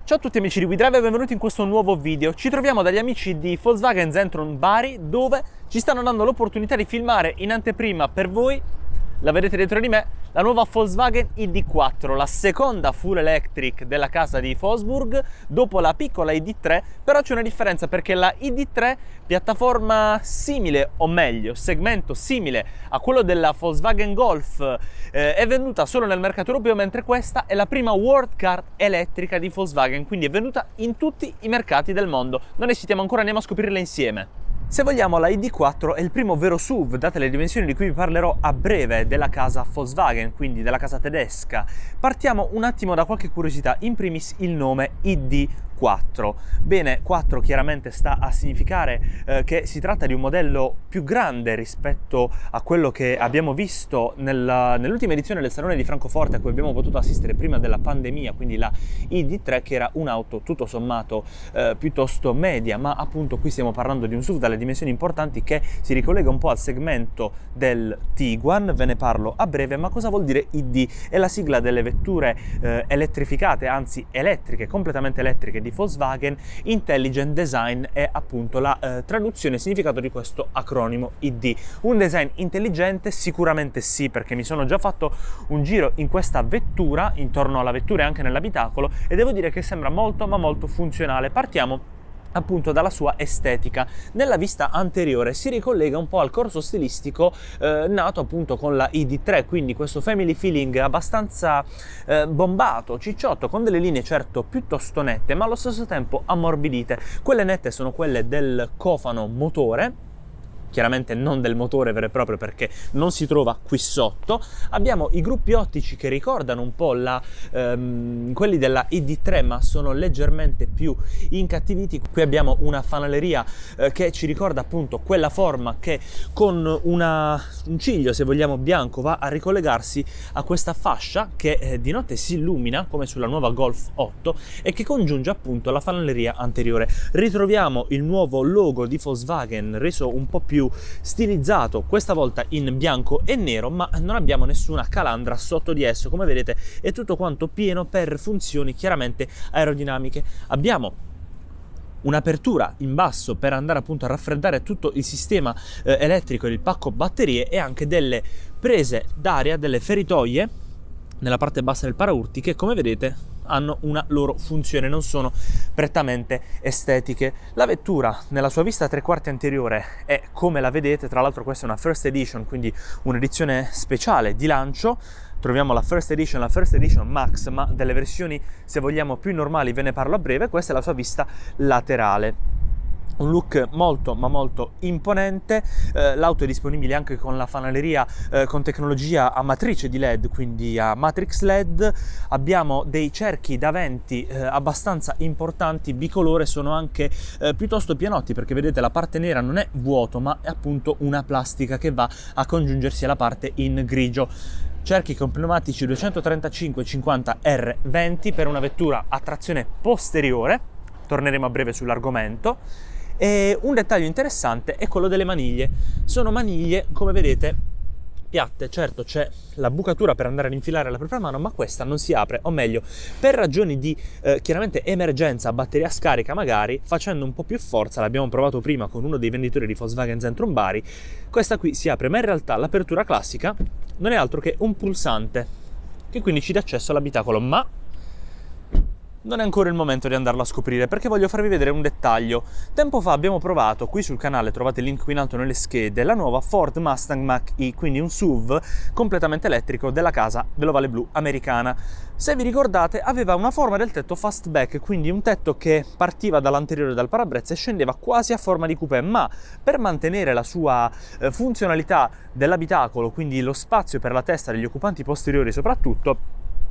Ciao a tutti amici di WeDrive e benvenuti in questo nuovo video. Ci troviamo dagli amici di Volkswagen Zentrum Bari, dove ci stanno dando l'opportunità di filmare in anteprima per voi, la vedete dietro di me, la nuova Volkswagen ID4, la seconda full electric della casa di Wolfsburg dopo la piccola ID3. Però c'è una differenza, perché la ID3, piattaforma simile, o meglio segmento simile a quello della Volkswagen Golf, è venuta solo nel mercato europeo, mentre questa è la prima world car elettrica di Volkswagen, quindi è venuta in tutti i mercati del mondo. Non esitiamo ancora, andiamo a scoprirla insieme. Se vogliamo, la ID4 è il primo vero SUV, date le dimensioni di cui vi parlerò a breve, della casa Volkswagen, quindi della casa tedesca. Partiamo un attimo da qualche curiosità, in primis il nome ID4. Bene, 4 chiaramente sta a significare che si tratta di un modello più grande rispetto a quello che abbiamo visto nell'ultima edizione del Salone di Francoforte, a cui abbiamo potuto assistere prima della pandemia, quindi la ID3, che era un'auto tutto sommato piuttosto media, ma appunto qui stiamo parlando di un SUV dalle dimensioni importanti che si ricollega un po' al segmento del Tiguan. Ve ne parlo a breve. Ma cosa vuol dire ID? È la sigla delle vetture elettrificate, anzi elettriche, completamente elettriche di Volkswagen. Intelligent Design è appunto la traduzione e significato di questo acronimo ID. Un design intelligente? Sicuramente sì, perché mi sono già fatto un giro in questa vettura, intorno alla vettura e anche nell'abitacolo, e devo dire che sembra molto ma molto funzionale. Partiamo appunto dalla sua estetica. Nella vista anteriore si ricollega un po' al corso stilistico nato appunto con la ID3, quindi questo family feeling abbastanza bombato, cicciotto, con delle linee certo piuttosto nette, ma allo stesso tempo ammorbidite. Quelle nette sono quelle del cofano motore, chiaramente non del motore vero e proprio, perché non si trova qui sotto. Abbiamo i gruppi ottici che ricordano un po' quelli della ID3, ma sono leggermente più incattiviti. Qui abbiamo una fanaleria che ci ricorda appunto quella forma che con un ciglio, se vogliamo, bianco va a ricollegarsi a questa fascia che di notte si illumina come sulla nuova Golf 8 e che congiunge appunto la fanaleria anteriore. Ritroviamo il nuovo logo di Volkswagen reso un po' più stilizzato, questa volta in bianco e nero, ma non abbiamo nessuna calandra sotto di esso. Come vedete è tutto quanto pieno per funzioni chiaramente aerodinamiche. Abbiamo un'apertura in basso per andare appunto a raffreddare tutto il sistema elettrico e il pacco batterie, e anche delle prese d'aria, delle feritoie nella parte bassa del paraurti, che come vedete hanno una loro funzione, non sono prettamente estetiche. La vettura nella sua vista 3/4 anteriore è come la vedete. Tra l'altro questa è una first edition, quindi un'edizione speciale di lancio. Troviamo la first edition Max, ma delle versioni, se vogliamo, più normali ve ne parlo a breve. Questa è la sua vista laterale. Un look molto ma molto imponente. L'auto è disponibile anche con la fanaleria con tecnologia a matrice di LED, quindi a matrix LED. Abbiamo dei cerchi da venti abbastanza importanti, bicolore, sono anche piuttosto pienotti, perché vedete la parte nera non è vuoto, ma è appunto una plastica che va a congiungersi alla parte in grigio. Cerchi con pneumatici 235/50 R20 per una vettura a trazione posteriore. Torneremo a breve sull'argomento. E un dettaglio interessante è quello delle maniglie. Sono maniglie, come vedete, piatte. Certo, c'è la bucatura per andare ad infilare la propria mano, ma questa non si apre, o meglio, per ragioni di chiaramente emergenza, batteria scarica magari, facendo un po' più forza. L'abbiamo provato prima con uno dei venditori di Volkswagen Zentrum Bari. Questa qui si apre, ma in realtà l'apertura classica non è altro che un pulsante che quindi ci dà accesso all'abitacolo, ma non è ancora il momento di andarlo a scoprire, perché voglio farvi vedere un dettaglio. Tempo fa abbiamo provato, qui sul canale trovate il link qui in alto nelle schede, la nuova Ford Mustang Mach-E, quindi un SUV completamente elettrico della casa dell'Ovale Blu americana. Se vi ricordate, aveva una forma del tetto fastback, quindi un tetto che partiva dall'anteriore dal parabrezza e scendeva quasi a forma di coupé, ma per mantenere la sua funzionalità dell'abitacolo, quindi lo spazio per la testa degli occupanti posteriori soprattutto,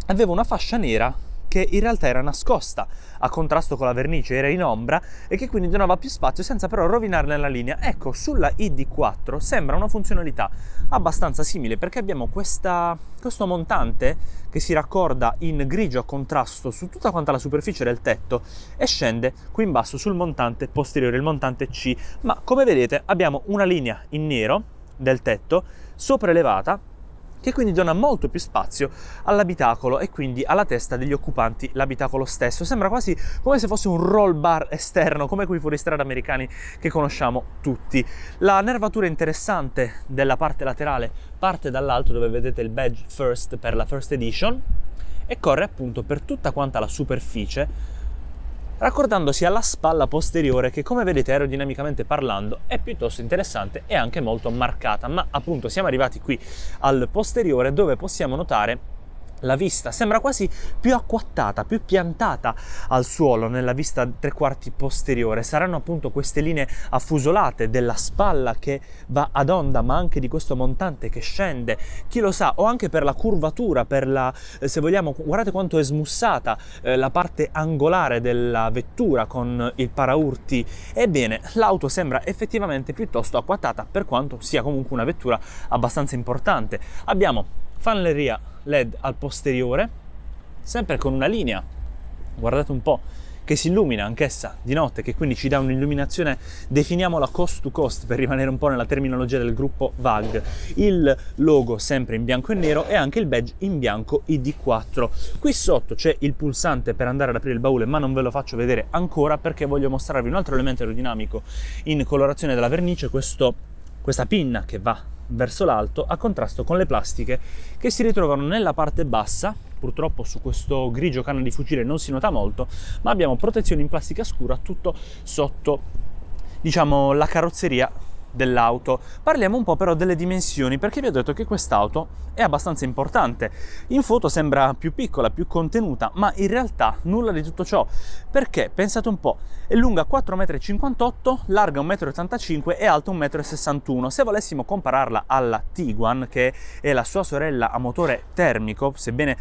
aveva una fascia nera che in realtà era nascosta a contrasto con la vernice, era in ombra, e che quindi donava più spazio senza però rovinarne la linea. Ecco, sulla ID4 sembra una funzionalità abbastanza simile, perché abbiamo questo montante che si raccorda in grigio a contrasto su tutta quanta la superficie del tetto e scende qui in basso sul montante posteriore, il montante C. Ma come vedete abbiamo una linea in nero del tetto sopraelevata che quindi dona molto più spazio all'abitacolo e quindi alla testa degli occupanti l'abitacolo stesso. Sembra quasi come se fosse un roll bar esterno, come quei fuoristrada americani che conosciamo tutti. La nervatura interessante della parte laterale parte dall'alto, dove vedete il badge First per la First Edition, e corre appunto per tutta quanta la superficie, raccordandosi alla spalla posteriore che, come vedete, aerodinamicamente parlando è piuttosto interessante e anche molto marcata. Ma appunto siamo arrivati qui al posteriore, dove possiamo notare la vista sembra quasi più acquattata, più piantata al suolo nella vista 3/4 posteriore. Saranno appunto queste linee affusolate della spalla che va ad onda, ma anche di questo montante che scende, chi lo sa, o anche per la curvatura, per la, se vogliamo, guardate quanto è smussata la parte angolare della vettura con il paraurti. Ebbene, l'auto sembra effettivamente piuttosto acquattata, per quanto sia comunque una vettura abbastanza importante. Abbiamo fanaleria LED al posteriore, sempre con una linea, guardate un po', che si illumina anch'essa di notte, che quindi ci dà un'illuminazione, definiamola coast to coast per rimanere un po' nella terminologia del gruppo VAG. Il logo sempre in bianco e nero e anche il badge in bianco ID4. Qui sotto c'è il pulsante per andare ad aprire il baule, ma non ve lo faccio vedere ancora perché voglio mostrarvi un altro elemento aerodinamico in colorazione della vernice, questa pinna che va verso l'alto a contrasto con le plastiche che si ritrovano nella parte bassa. Purtroppo su questo grigio canna di fucile non si nota molto, ma abbiamo protezione in plastica scura tutto sotto, diciamo, la carrozzeria dell'auto. Parliamo un po' però delle dimensioni, perché vi ho detto che quest'auto è abbastanza importante. In foto sembra più piccola, più contenuta, ma in realtà nulla di tutto ciò, perché pensate un po', è lunga 4,58 m, larga 1,85 m e alta 1,61 m. Se volessimo compararla alla Tiguan, che è la sua sorella a motore termico, sebbene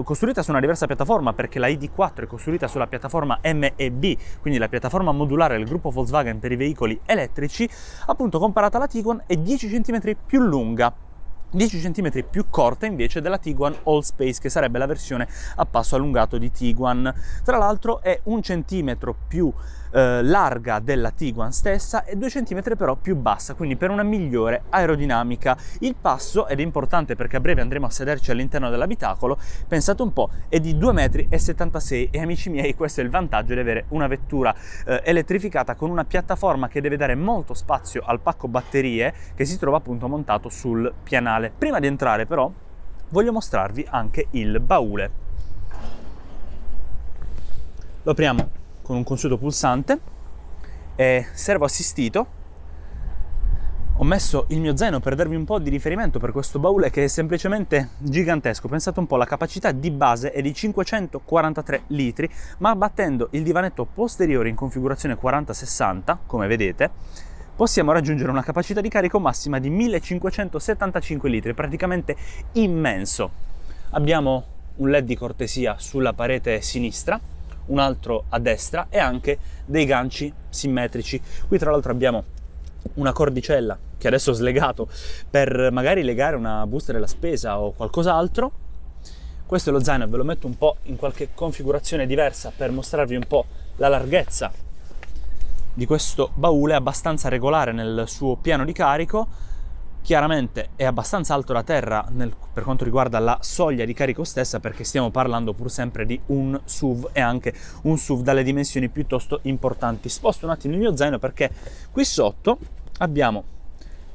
costruita su una diversa piattaforma, perché la ID4 è costruita sulla piattaforma MEB, quindi la piattaforma modulare del gruppo Volkswagen per i veicoli elettrici, appunto comparata alla Tiguan è 10 cm più lunga, 10 cm più corta invece della Tiguan Allspace, che sarebbe la versione a passo allungato di Tiguan. Tra l'altro è 1 centimetro più larga della Tiguan stessa e 2 cm però più bassa, quindi per una migliore aerodinamica. Il passo, ed è importante perché a breve andremo a sederci all'interno dell'abitacolo, pensate un po', è di 2,76 m e amici miei, questo è il vantaggio di avere una vettura elettrificata con una piattaforma che deve dare molto spazio al pacco batterie che si trova appunto montato sul pianale. Prima di entrare però voglio mostrarvi anche il baule. Lo apriamo con un consueto pulsante, è servo assistito. Ho messo il mio zaino per darvi un po' di riferimento per questo baule, che è semplicemente gigantesco. Pensate un po', la capacità di base è di 543 litri, ma battendo il divanetto posteriore in configurazione 40-60, come vedete, possiamo raggiungere una capacità di carico massima di 1575 litri, praticamente immenso. Abbiamo un LED di cortesia sulla parete sinistra, un altro a destra e anche dei ganci simmetrici. Qui tra l'altro abbiamo una cordicella che adesso ho slegato per magari legare una busta della spesa o qualcos'altro. Questo è lo zaino, ve lo metto un po' in qualche configurazione diversa per mostrarvi un po' la larghezza di questo baule, abbastanza regolare nel suo piano di carico. Chiaramente è abbastanza alto da terra per quanto riguarda la soglia di carico stessa, perché stiamo parlando pur sempre di un SUV, e anche un SUV dalle dimensioni piuttosto importanti. Sposto un attimo il mio zaino perché qui sotto abbiamo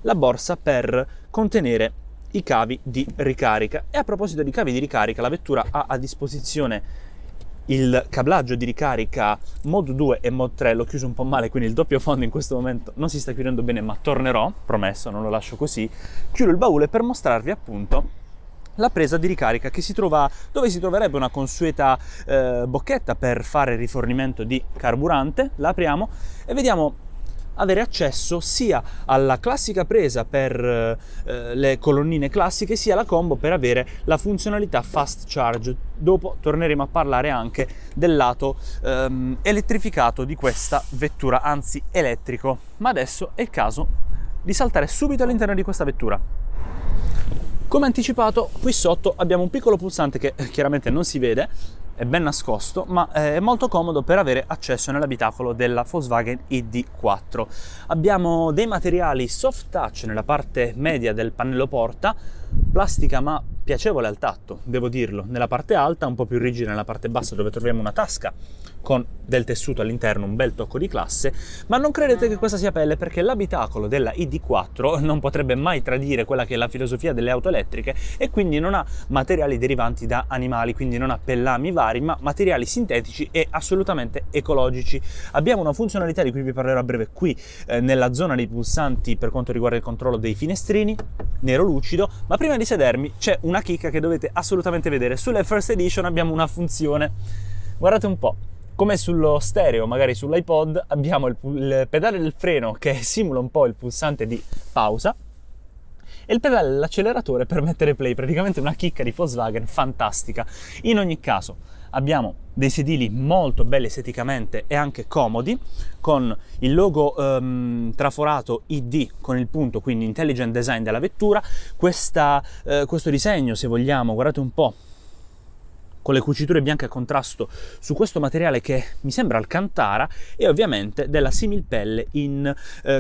la borsa per contenere i cavi di ricarica. E a proposito di cavi di ricarica, la vettura ha a disposizione il cablaggio di ricarica Mod 2 e Mod 3, l'ho chiuso un po' male, quindi il doppio fondo in questo momento non si sta chiudendo bene, ma tornerò, promesso, non lo lascio così. Chiudo il baule per mostrarvi appunto la presa di ricarica che si trova dove si troverebbe una consueta bocchetta per fare rifornimento di carburante. La apriamo e vediamo avere accesso sia alla classica presa per le colonnine classiche, sia alla combo per avere la funzionalità fast charge. Dopo torneremo a parlare anche del lato elettrificato di questa vettura, anzi elettrico, ma adesso è il caso di saltare subito all'interno di questa vettura. Come anticipato, qui sotto abbiamo un piccolo pulsante che chiaramente non si vede, è ben nascosto, ma è molto comodo per avere accesso nell'abitacolo della Volkswagen ID4. Abbiamo dei materiali soft touch nella parte media del pannello porta, plastica ma piacevole al tatto, devo dirlo, nella parte alta, un po' più rigida nella parte bassa dove troviamo una tasca con del tessuto all'interno, un bel tocco di classe, ma non credete che questa sia pelle, perché l'abitacolo della ID4 non potrebbe mai tradire quella che è la filosofia delle auto elettriche e quindi non ha materiali derivanti da animali, quindi non ha pellami vari, ma materiali sintetici e assolutamente ecologici. Abbiamo una funzionalità di cui vi parlerò a breve qui nella zona dei pulsanti per quanto riguarda il controllo dei finestrini, nero lucido, ma prima di sedermi c'è una chicca che dovete assolutamente vedere. Sulle First Edition abbiamo una funzione, guardate un po'. Come sullo stereo, magari sull'iPod, abbiamo il pedale del freno che simula un po' il pulsante di pausa e il pedale dell'acceleratore per mettere play, praticamente una chicca di Volkswagen fantastica. In ogni caso abbiamo dei sedili molto belli esteticamente e anche comodi, con il logo traforato ID con il punto, quindi Intelligent Design della vettura. Questo disegno, se vogliamo, guardate un po', con le cuciture bianche a contrasto su questo materiale che mi sembra alcantara, e ovviamente della similpelle in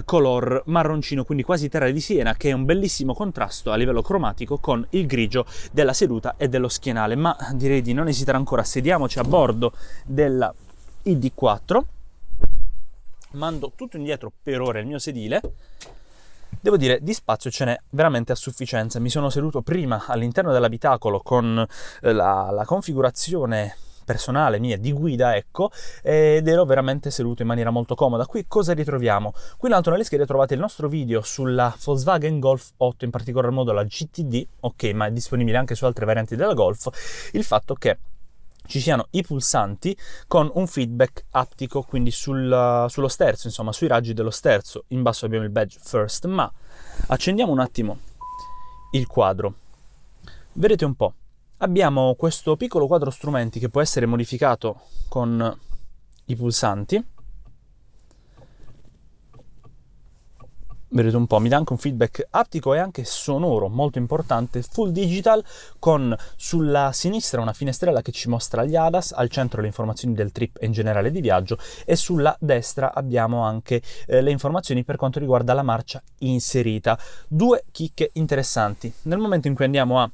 color marroncino, quindi quasi terra di Siena, che è un bellissimo contrasto a livello cromatico con il grigio della seduta e dello schienale. Ma direi di non esitare ancora, sediamoci a bordo della ID4, mando tutto indietro per ora il mio sedile. Devo dire, di spazio ce n'è veramente a sufficienza. Mi sono seduto prima all'interno dell'abitacolo con la configurazione personale mia di guida, ecco, ed ero veramente seduto in maniera molto comoda. Qui cosa ritroviamo? Qui in alto nelle schede trovate il nostro video sulla Volkswagen Golf 8, in particolar modo la GTD, ok, ma è disponibile anche su altre varianti della Golf. Il fatto che ci siano i pulsanti con un feedback aptico, quindi sullo sterzo, insomma sui raggi dello sterzo. In basso abbiamo il badge First, ma accendiamo un attimo il quadro. Vedete un po', abbiamo questo piccolo quadro strumenti che può essere modificato con i pulsanti. Vedete un po', mi dà anche un feedback aptico e anche sonoro molto importante, full digital, con sulla sinistra una finestrella che ci mostra gli ADAS, al centro le informazioni del trip e in generale di viaggio, e sulla destra abbiamo anche le informazioni per quanto riguarda la marcia inserita. Due chicche interessanti. Nel momento in cui andiamo a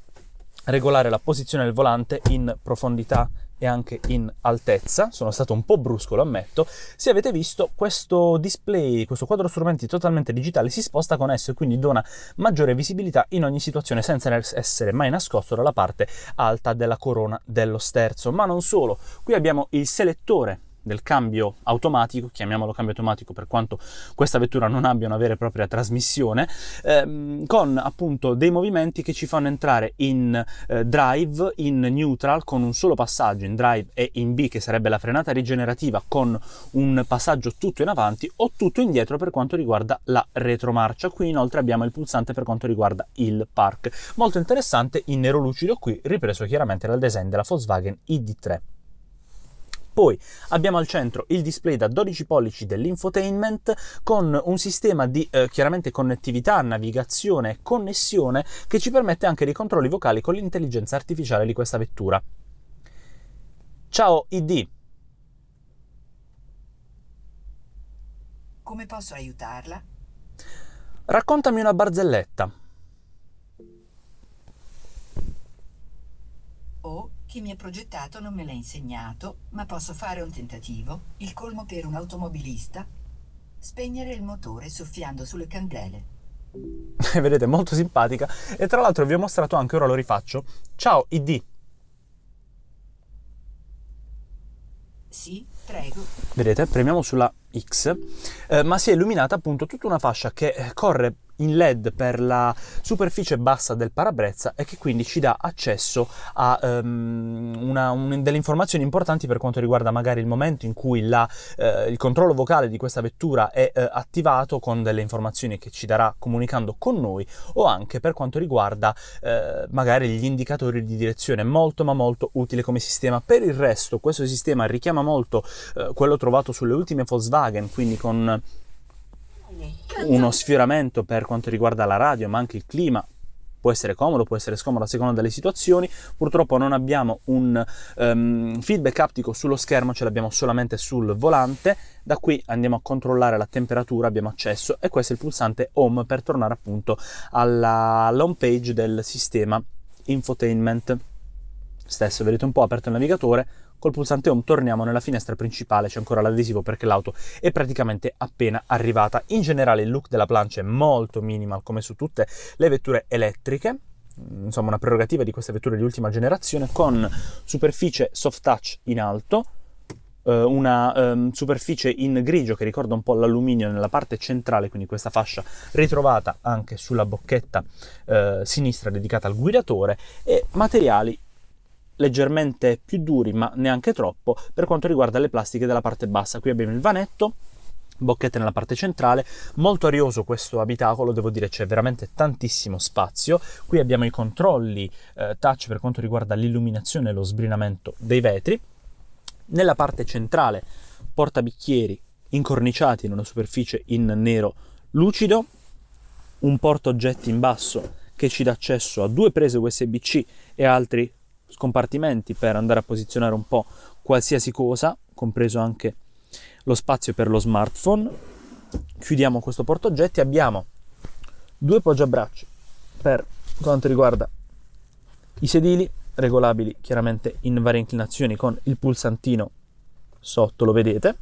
regolare la posizione del volante in profondità e anche in altezza, sono stato un po' brusco, lo ammetto. Se avete visto, questo display, questo quadro strumenti totalmente digitale si sposta con esso e quindi dona maggiore visibilità in ogni situazione senza essere mai nascosto dalla parte alta della corona dello sterzo. Ma non solo, qui abbiamo il selettore del cambio automatico, chiamiamolo cambio automatico per quanto questa vettura non abbia una vera e propria trasmissione, con appunto dei movimenti che ci fanno entrare in drive, in neutral con un solo passaggio, in drive e in B, che sarebbe la frenata rigenerativa, con un passaggio tutto in avanti o tutto indietro per quanto riguarda la retromarcia. Qui inoltre abbiamo il pulsante per quanto riguarda il park, molto interessante, in nero lucido, qui ripreso chiaramente dal design della Volkswagen ID3. Poi abbiamo al centro il display da 12 pollici dell'infotainment, con un sistema di chiaramente connettività, navigazione e connessione che ci permette anche dei controlli vocali con l'intelligenza artificiale di questa vettura. Ciao ID. Come posso aiutarla? Raccontami una barzelletta. Oh, chi mi ha progettato non me l'ha insegnato, ma posso fare un tentativo. Il colmo per un automobilista? Spegnere il motore soffiando sulle candele. Vedete, molto simpatica. E tra l'altro vi ho mostrato anche, ora lo rifaccio. Ciao ID. Sì, prego. Vedete, premiamo sulla X, ma si è illuminata appunto tutta una fascia che corre in LED per la superficie bassa del parabrezza e che quindi ci dà accesso a delle informazioni importanti per quanto riguarda magari il momento in cui il controllo vocale di questa vettura è attivato, con delle informazioni che ci darà comunicando con noi, o anche per quanto riguarda magari gli indicatori di direzione. Molto ma molto utile come sistema. Per il resto questo sistema richiama molto quello trovato sulle ultime Volkswagen, quindi con uno sfioramento per quanto riguarda la radio, ma anche il clima, può essere comodo, può essere scomodo a seconda delle situazioni. Purtroppo non abbiamo un feedback aptico sullo schermo, ce l'abbiamo solamente sul volante. Da qui andiamo a controllare la temperatura, abbiamo accesso, e questo è il pulsante home per tornare appunto alla home page del sistema infotainment stesso. Vedete un po' aperto il navigatore, col pulsante home torniamo nella finestra principale, c'è ancora l'adesivo perché l'auto è praticamente appena arrivata. In generale il look della plancia è molto minimal come su tutte le vetture elettriche, insomma una prerogativa di queste vetture di ultima generazione, con superficie soft touch in alto, una superficie in grigio che ricorda un po' l'alluminio nella parte centrale, quindi questa fascia ritrovata anche sulla bocchetta sinistra dedicata al guidatore, e materiali leggermente più duri ma neanche troppo per quanto riguarda le plastiche della parte bassa. Qui abbiamo il vanetto, bocchette nella parte centrale, molto arioso questo abitacolo, devo dire c'è veramente tantissimo spazio. Qui abbiamo i controlli touch per quanto riguarda l'illuminazione e lo sbrinamento dei vetri. Nella parte centrale portabicchieri incorniciati in una superficie in nero lucido, un portaoggetti in basso che ci dà accesso a 2 prese USB-C e altri scompartimenti per andare a posizionare un po' qualsiasi cosa, compreso anche lo spazio per lo smartphone. Chiudiamo questo portaoggetti, abbiamo 2 poggiabracci per quanto riguarda i sedili, regolabili chiaramente in varie inclinazioni con il pulsantino sotto, lo vedete.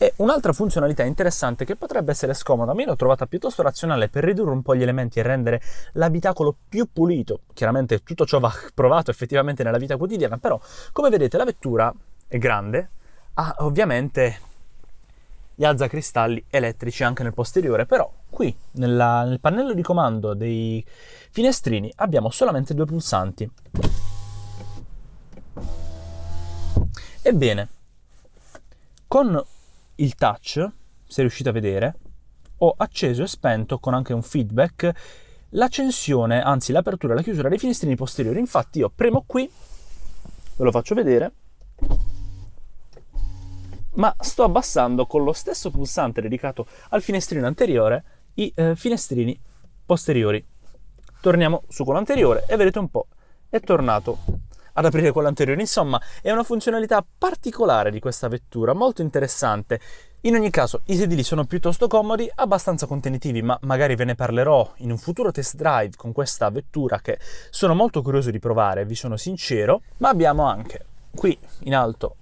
E un'altra funzionalità interessante che potrebbe essere scomoda, ma io l'ho trovata piuttosto razionale per ridurre un po' gli elementi e rendere l'abitacolo più pulito. Chiaramente tutto ciò va provato effettivamente nella vita quotidiana, però come vedete la vettura è grande, ha ovviamente gli alzacristalli elettrici anche nel posteriore, però qui nel pannello di comando dei finestrini abbiamo solamente 2 pulsanti. Ebbene, con il touch, se riuscite a vedere, ho acceso e spento con anche un feedback l'accensione, anzi l'apertura e la chiusura dei finestrini posteriori. Infatti io premo qui, ve lo faccio vedere, ma sto abbassando con lo stesso pulsante dedicato al finestrino anteriore i finestrini posteriori. Torniamo su quello anteriore e vedete un po', è tornato ad aprire quello anteriore. Insomma, è una funzionalità particolare di questa vettura, molto interessante. In ogni caso, i sedili sono piuttosto comodi, abbastanza contenitivi, ma magari ve ne parlerò in un futuro test drive con questa vettura che sono molto curioso di provare, vi sono sincero. Ma abbiamo anche qui in alto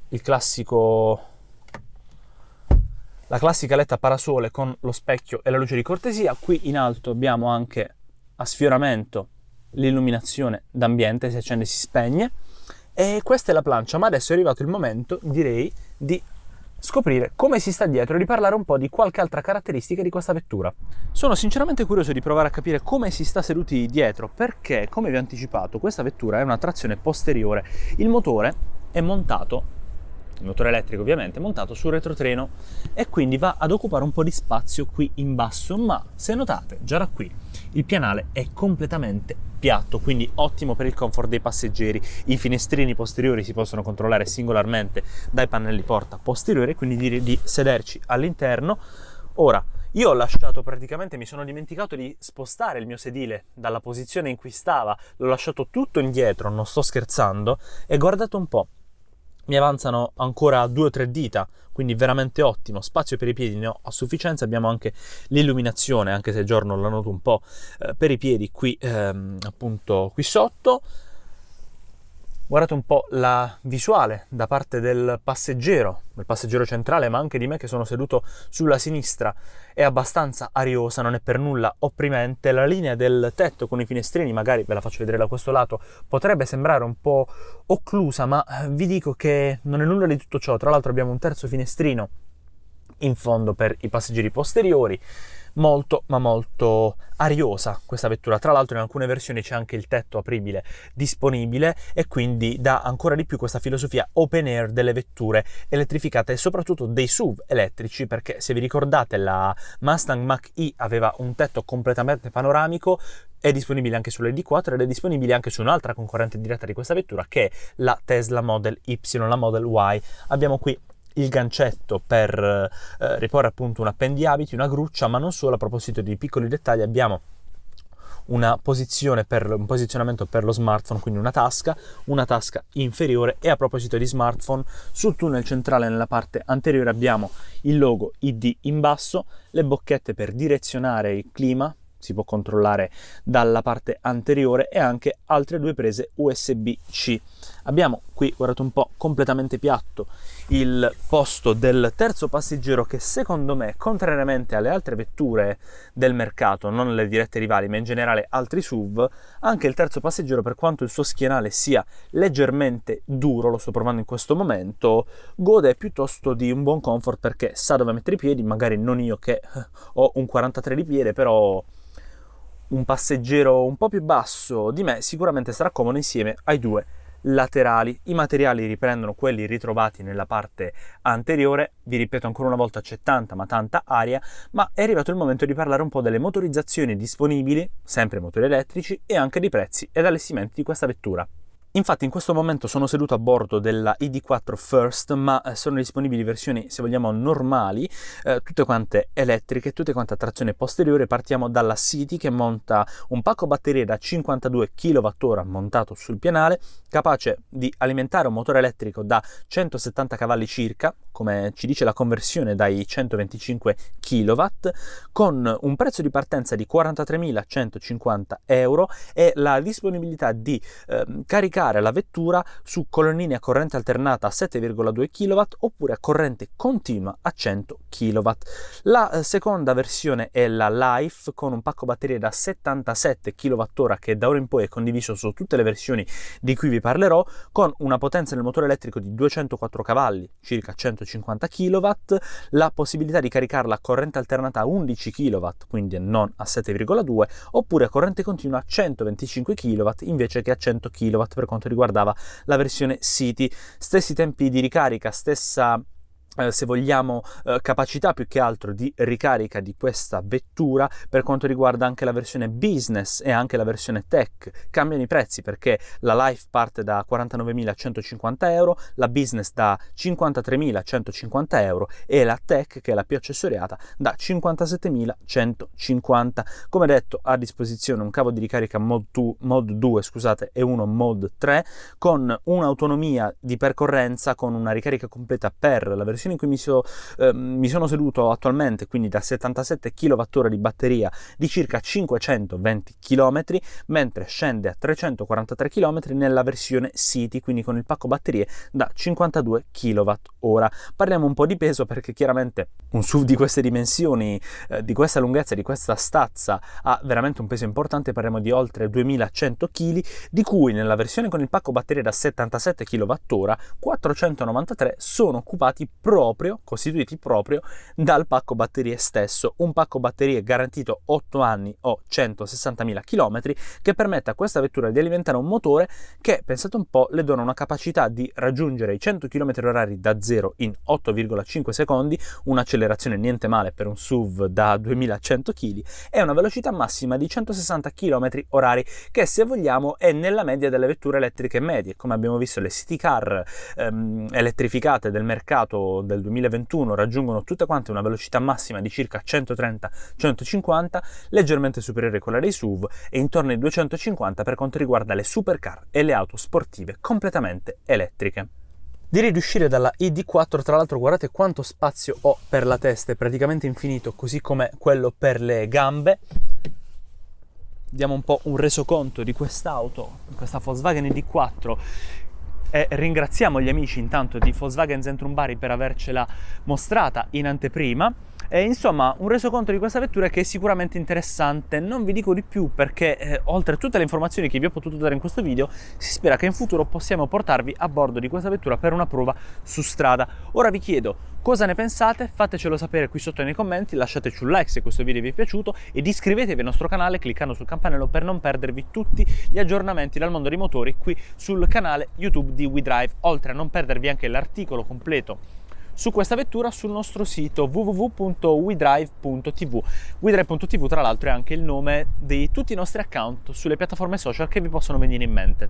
la classica letta parasole con lo specchio e la luce di cortesia. Qui in alto abbiamo anche a sfioramento l'illuminazione d'ambiente, si accende e si spegne, e questa è la plancia. Ma adesso è arrivato il momento, direi, di scoprire come si sta dietro e di parlare un po' di qualche altra caratteristica di questa vettura. Sono sinceramente curioso di provare a capire come si sta seduti dietro, perché, come vi ho anticipato, questa vettura è una trazione posteriore. Il motore è montato, il motore elettrico ovviamente, è montato sul retrotreno e quindi va ad occupare un po' di spazio qui in basso, ma se notate già da qui il pianale è completamente piatto, quindi ottimo per il comfort dei passeggeri. I finestrini posteriori si possono controllare singolarmente dai pannelli porta posteriori, quindi direi di sederci all'interno. Ora, io ho lasciato praticamente, mi sono dimenticato di spostare il mio sedile dalla posizione in cui stava, l'ho lasciato tutto indietro, non sto scherzando, e guardate un po', mi avanzano ancora 2 o 3 dita, quindi veramente ottimo, spazio per i piedi ne ho a sufficienza. Abbiamo anche l'illuminazione, anche se il giorno la noto un po' per i piedi qui, appunto qui sotto. Guardate un po' la visuale da parte del passeggero centrale, ma anche di me che sono seduto sulla sinistra. È abbastanza ariosa, non è per nulla opprimente. La linea del tetto con i finestrini, magari ve la faccio vedere da questo lato, potrebbe sembrare un po' occlusa, ma vi dico che non è nulla di tutto ciò. Tra l'altro abbiamo un terzo finestrino in fondo per i passeggeri posteriori. Molto ma molto ariosa questa vettura. Tra l'altro in alcune versioni c'è anche il tetto apribile disponibile e quindi dà ancora di più questa filosofia open air delle vetture elettrificate e soprattutto dei SUV elettrici, perché se vi ricordate la Mustang Mach-E aveva un tetto completamente panoramico, è disponibile anche sull'ED4 ed è disponibile anche su un'altra concorrente diretta di questa vettura che è la Tesla Model Y, la Model Y. Abbiamo qui il gancetto per riporre appunto un appendiabiti, una gruccia, ma non solo. A proposito di piccoli dettagli, abbiamo un posizionamento per lo smartphone, quindi una tasca inferiore. E a proposito di smartphone, sul tunnel centrale nella parte anteriore abbiamo il logo ID in basso, le bocchette per direzionare il clima, si può controllare dalla parte anteriore, e anche altre due prese USB-C. Abbiamo qui, guardate un po', completamente piatto il posto del terzo passeggero, che secondo me, contrariamente alle altre vetture del mercato, non le dirette rivali ma in generale altri SUV, anche il terzo passeggero, per quanto il suo schienale sia leggermente duro, lo sto provando in questo momento, gode piuttosto di un buon comfort, perché sa dove mettere i piedi. Magari non io che ho un 43 di piede, però un passeggero un po' più basso di me sicuramente sarà comodo insieme ai due laterali. I materiali riprendono quelli ritrovati nella parte anteriore. Vi ripeto ancora una volta, c'è tanta ma tanta aria, ma è arrivato il momento di parlare un po' delle motorizzazioni disponibili, sempre motori elettrici, e anche dei prezzi ed allestimenti di questa vettura. Infatti in questo momento sono seduto a bordo della ID4 First, ma sono disponibili versioni, se vogliamo, normali, tutte quante elettriche, tutte quante a trazione posteriore. Partiamo dalla City, che monta un pacco batterie da 52 kWh montato sul pianale, capace di alimentare un motore elettrico da 170 cavalli circa, come ci dice la conversione dai 125 kW, con un prezzo di partenza di 43.150 euro e la disponibilità di caricare la vettura su colonnine a corrente alternata a 7,2 kW oppure a corrente continua a 100 kW. La seconda versione è la Life, con un pacco batterie da 77 kWh, che da ora in poi è condiviso su tutte le versioni di cui vi parlerò, con una potenza del motore elettrico di 204 cavalli, circa 150 kW, la possibilità di caricarla a corrente alternata a 11 kW, quindi non a 7,2, oppure a corrente continua a 125 kW invece che a 100 kW per quanto riguardava la versione City. Stessi tempi di ricarica, stessa se vogliamo capacità più che altro di ricarica di questa vettura per quanto riguarda anche la versione Business e anche la versione Tech. Cambiano i prezzi, perché la Life parte da 49.150 euro, la Business da 53.150 euro e la Tech, che è la più accessoriata, da 57.150. Come detto, a disposizione un cavo di ricarica Mod 2 e uno Mod 3, con un'autonomia di percorrenza, con una ricarica completa per la versione in cui mi sono seduto attualmente, quindi da 77 kWh di batteria, di circa 520 km, mentre scende a 343 km nella versione City, quindi con il pacco batterie da 52 kWh. Parliamo un po' di peso, perché chiaramente un SUV di queste dimensioni, di questa lunghezza, di questa stazza, ha veramente un peso importante. Parliamo di oltre 2100 kg, di cui nella versione con il pacco batterie da 77 kWh 493 sono occupati costituiti proprio dal pacco batterie stesso, un pacco batterie garantito 8 anni o 160.000 km, che permette a questa vettura di alimentare un motore che, pensate un po', le dona una capacità di raggiungere i 100 km/h da 0 in 8,5 secondi, un'accelerazione niente male per un SUV da 2100 kg, e una velocità massima di 160 km/h, che, se vogliamo, è nella media delle vetture elettriche medie. Come abbiamo visto, le city car elettrificate del mercato del 2021 raggiungono tutte quante una velocità massima di circa 130-150, leggermente superiore a quella dei SUV, e intorno ai 250 per quanto riguarda le supercar e le auto sportive completamente elettriche. Direi di uscire dalla ID4, tra l'altro guardate quanto spazio ho per la testa, è praticamente infinito, così come quello per le gambe. Diamo un po' un resoconto di quest'auto, questa Volkswagen ID4, e ringraziamo gli amici intanto di Volkswagen Zentrum Bari per avercela mostrata in anteprima. E insomma, un resoconto di questa vettura che è sicuramente interessante. Non vi dico di più, perché oltre a tutte le informazioni che vi ho potuto dare in questo video, si spera che in futuro possiamo portarvi a bordo di questa vettura per una prova su strada. Ora vi chiedo cosa ne pensate, fatecelo sapere qui sotto nei commenti, lasciateci un like se questo video vi è piaciuto ed iscrivetevi al nostro canale cliccando sul campanello per non perdervi tutti gli aggiornamenti dal mondo dei motori qui sul canale YouTube di WeDrive, oltre a non perdervi anche l'articolo completo su questa vettura sul nostro sito www.wedrive.tv. WeDrive.tv, tra l'altro, è anche il nome di tutti i nostri account sulle piattaforme social che vi possono venire in mente.